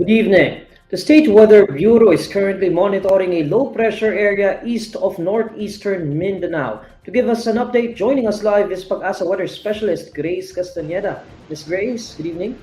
Good evening. The State Weather Bureau is currently monitoring a low-pressure area east of northeastern Mindanao. To give us an update, joining us live is Pagasa weather specialist Grace Castañeda. Ms. Grace, good evening.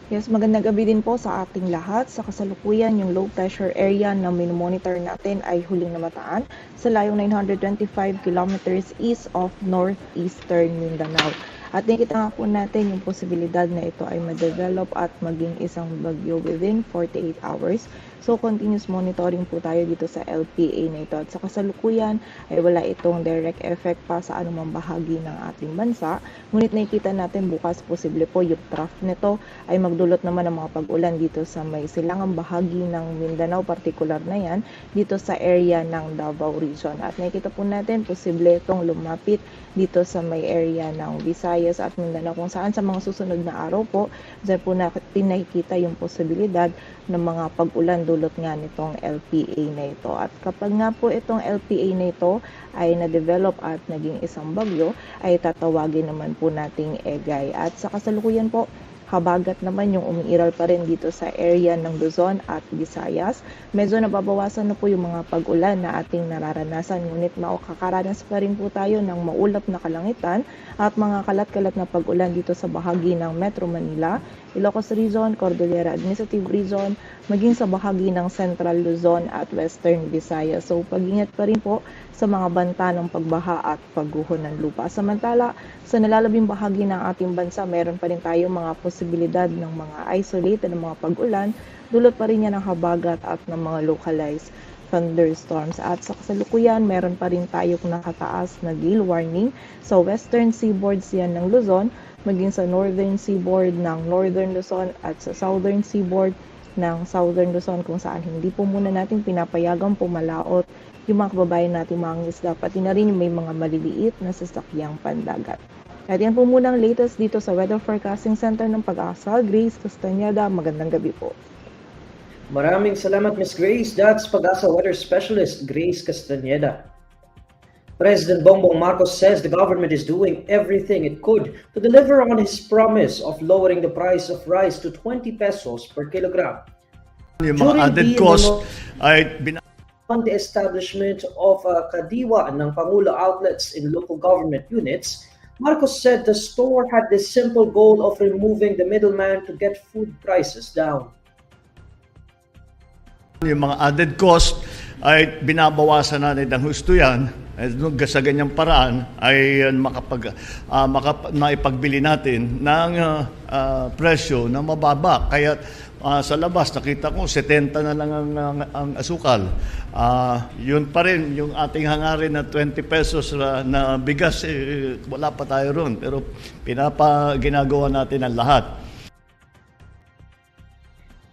Yes, magandang gabi din po sa ating lahat. Sa kasalukuyan, yung low pressure area na minomonitor natin ay huling namataan sa layong 925 kilometers east of northeastern Mindanao. At nakita nga po natin yung posibilidad na ito ay ma-develop at maging isang bagyo within 48 hours. So, continuous monitoring po tayo dito sa LPA na ito. At sa kasalukuyan ay wala itong direct effect pa sa anumang bahagi ng ating bansa. Ngunit nakikita natin bukas posible po yung trough nito ay magdulot naman ng mga pag-ulan dito sa may silangang bahagi ng Mindanao, particular na yan, dito sa area ng Davao Region. At nakikita po natin posible itong lumapit dito sa may area ng Visayas at Mindanao kung saan sa mga susunod na araw po, dyan po natin nakikita yung posibilidad ng mga pag-ulan dulot nga nitong LPA na ito. At kapag nga po itong LPA na ito ay na-develop at naging isang bagyo, ay tatawagin naman po nating Egay. At sa kasalukuyan po, habagat naman yung umiiral pa rin dito sa area ng Luzon at Visayas. Medyo nababawasan na po yung mga pag-ulan na ating nararanasan, ngunit makakaranas pa rin po tayo ng maulap na kalangitan at mga kalat-kalat na pag-ulan dito sa bahagi ng Metro Manila, Ilocos Region, Cordillera Administrative Region, maging sa bahagi ng Central Luzon at Western Visayas. So pag-ingat pa rin po sa mga banta ng pagbaha at pagguho ng lupa. Samantala, sa nalalabing bahagi ng ating bansa, meron pa rin tayo mga posibilidad ng mga isolated na mga pag-ulan, dulot pa rin yan ng habagat at ng mga localized thunderstorms. At sa kasalukuyan, meron pa rin tayong nakataas na gale warning sa western seaboards yan ng Luzon, maging sa northern seaboard ng Northern Luzon at sa southern seaboard ng Southern Luzon, kung saan hindi po muna natin pinapayagang pumalaot yung mga kababayan natin mga isda, pati na rin may mga maliliit na sasakyang pandagat. At yan po muna ang latest dito sa Weather Forecasting Center ng Pagasa. Grace Castañeda, magandang gabi po. Maraming salamat, Ms. Grace. That's Pagasa weather specialist Grace Castañeda. President Bongbong Marcos says the government is doing everything it could to deliver on his promise of lowering the price of rice to 20 pesos per kilogram. Yung mga added cost ay on the establishment of Kadiwa ng Pangulo outlets in local government units, Marcos said the store had the simple goal of removing the middleman to get food prices down. Yung mga added cost ay binabawasan natin ng husto yan. Sa ganyang paraan ay maipagbili natin ng presyo na mababa. Kaya sa labas, nakita ko, 70 na lang ang asukal. Yun pa rin, yung ating hangarin na 20 pesos na bigas, wala pa tayo ron. Pero ginagawa natin ang lahat.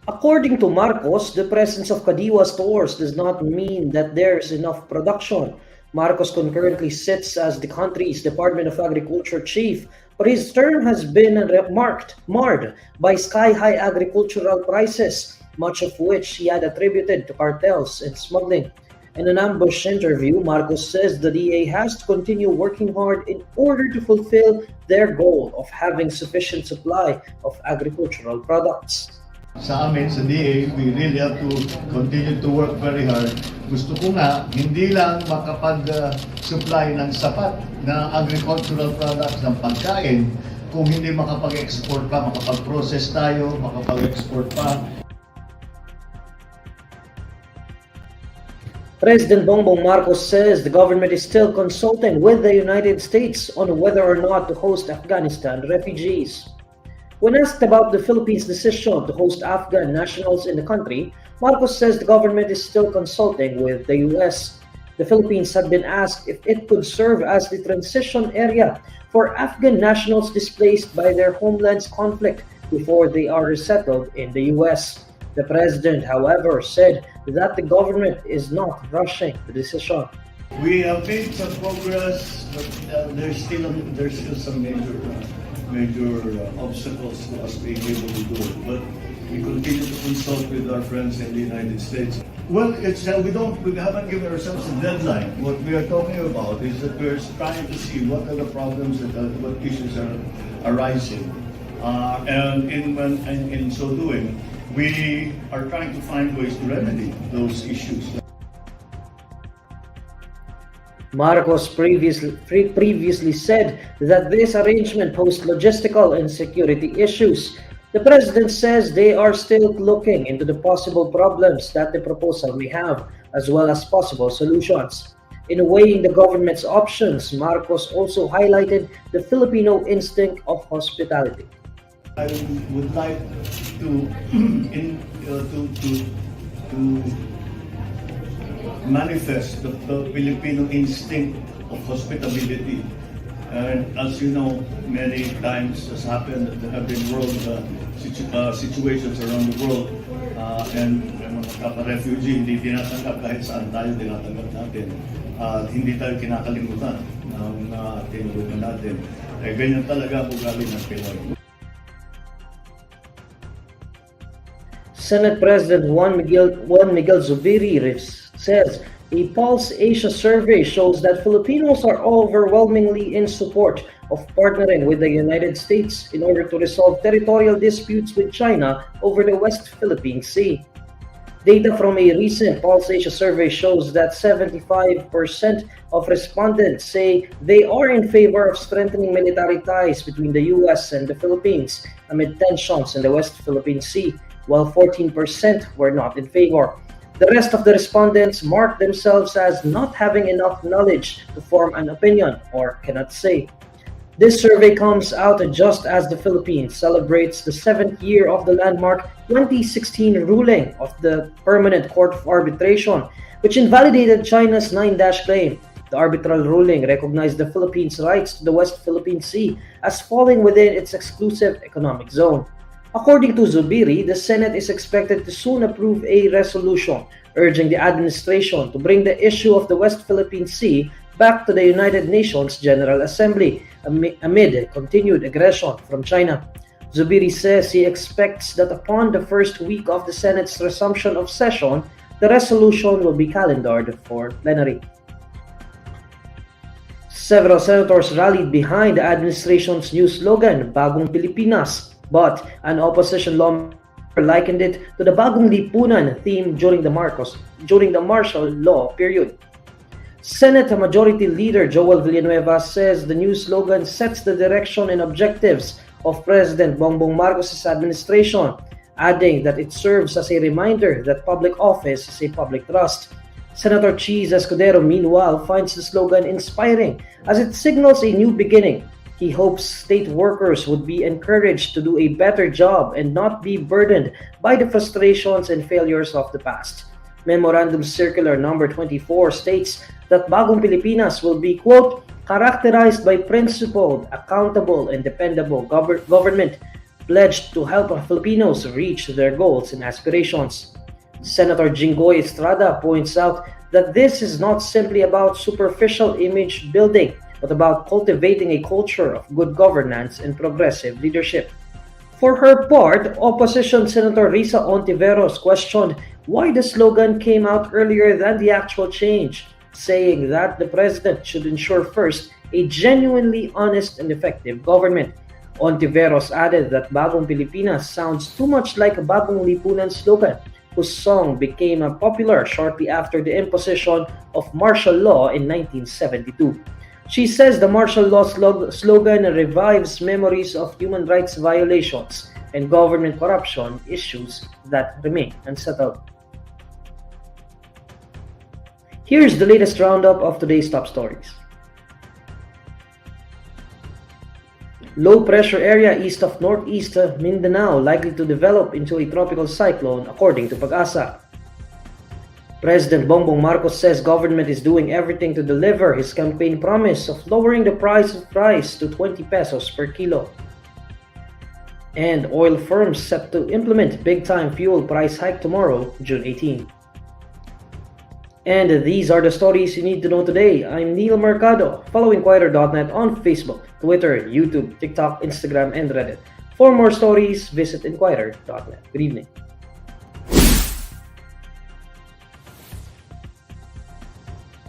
According to Marcos, the presence of Kadiwa stores does not mean that there's enough production. Marcos concurrently sits as the country's Department of Agriculture chief, but his term has been marred by sky-high agricultural prices, much of which he had attributed to cartels and smuggling. In an ambush interview, Marcos says the DA has to continue working hard in order to fulfill their goal of having sufficient supply of agricultural products. Sa amin, sa DA, we really have to continue to work very hard. Gusto ko nga, hindi lang makapag-supply ng sapat na agricultural products ng pagkain, kung hindi makapag-export pa, makapag-process tayo, makapag-export pa. President Bongbong Marcos says the government is still consulting with the United States on whether or not to host Afghanistan refugees. When asked about the Philippines' decision to host Afghan nationals in the country, Marcos says the government is still consulting with the U.S. The Philippines had been asked if it could serve as the transition area for Afghan nationals displaced by their homeland's conflict before they are resettled in the U.S. The president, however, said that the government is not rushing the decision. We have made some progress, but there's still some major obstacles to us being able to do it. But we continue to consult with our friends in the United States. Well, it's we haven't given ourselves a deadline. What we are talking about is that we're trying to see what are the problems what issues are arising And in so doing, we are trying to find ways to remedy those issues. Marcos previously said that this arrangement posed logistical and security issues. The president says they are still looking into the possible problems that the proposal may have, as well as possible solutions. In weighing the government's options, Marcos also highlighted the Filipino instinct of hospitality. I would like to manifest the Filipino instinct of hospitality. And as you know, many times has happened that there have been situations around the world and mga refugee hindi tinatanggap kahit saan tayo tinatanggap natin. Hindi tayo kinakalimutan ng tinulungan natin. Ganyan talaga ang ugali ng Pinoy. Senate President Juan Miguel Zubiri says a Pulse Asia survey shows that Filipinos are overwhelmingly in support of partnering with the United States in order to resolve territorial disputes with China over the West Philippine Sea. Data from a recent Pulse Asia survey shows that 75% of respondents say they are in favor of strengthening military ties between the US and the Philippines amid tensions in the West Philippine Sea, while 14% were not in favor. The rest of the respondents marked themselves as not having enough knowledge to form an opinion or cannot say. This survey comes out just as the Philippines celebrates the 7th year of the landmark 2016 ruling of the Permanent Court of Arbitration, which invalidated China's 9-dash claim. The arbitral ruling recognized the Philippines' rights to the West Philippine Sea as falling within its exclusive economic zone. According to Zubiri, the Senate is expected to soon approve a resolution urging the administration to bring the issue of the West Philippine Sea back to the United Nations General Assembly amid continued aggression from China. Zubiri says he expects that upon the first week of the Senate's resumption of session, the resolution will be calendared for plenary. Several senators rallied behind the administration's new slogan, Bagong Pilipinas, but an opposition lawmaker likened it to the Bagong Lipunan theme during the martial law period. Senate Majority Leader Joel Villanueva says the new slogan sets the direction and objectives of President Bongbong Marcos' administration, adding that it serves as a reminder that public office is a public trust. Senator Cheese Escudero, meanwhile, finds the slogan inspiring as it signals a new beginning. He hopes state workers would be encouraged to do a better job and not be burdened by the frustrations and failures of the past. Memorandum Circular Number 24 states that Bagong Pilipinas will be, quote, characterized by principled, accountable, and dependable government pledged to help Filipinos reach their goals and aspirations. Senator Jinggoy Estrada points out that this is not simply about superficial image building, but about cultivating a culture of good governance and progressive leadership. For her part, opposition Senator Risa Ontiveros questioned why the slogan came out earlier than the actual change, saying that the president should ensure first a genuinely honest and effective government. Ontiveros added that Bagong Pilipinas sounds too much like a Bagong Lipunan slogan, whose song became popular shortly after the imposition of martial law in 1972. She says the martial law slogan revives memories of human rights violations and government corruption issues that remain unsettled. Here's the latest roundup of today's top stories. Low pressure area east of northeast Mindanao likely to develop into a tropical cyclone according to Pagasa. President Bongbong Marcos says government is doing everything to deliver his campaign promise of lowering the price of rice to 20 pesos per kilo. And oil firms set to implement big-time fuel price hike tomorrow, June 18. And these are the stories you need to know today. I'm Neil Mercado. Follow INQUIRER.net on Facebook, Twitter, YouTube, TikTok, Instagram, and Reddit. For more stories, visit INQUIRER.net. Good evening.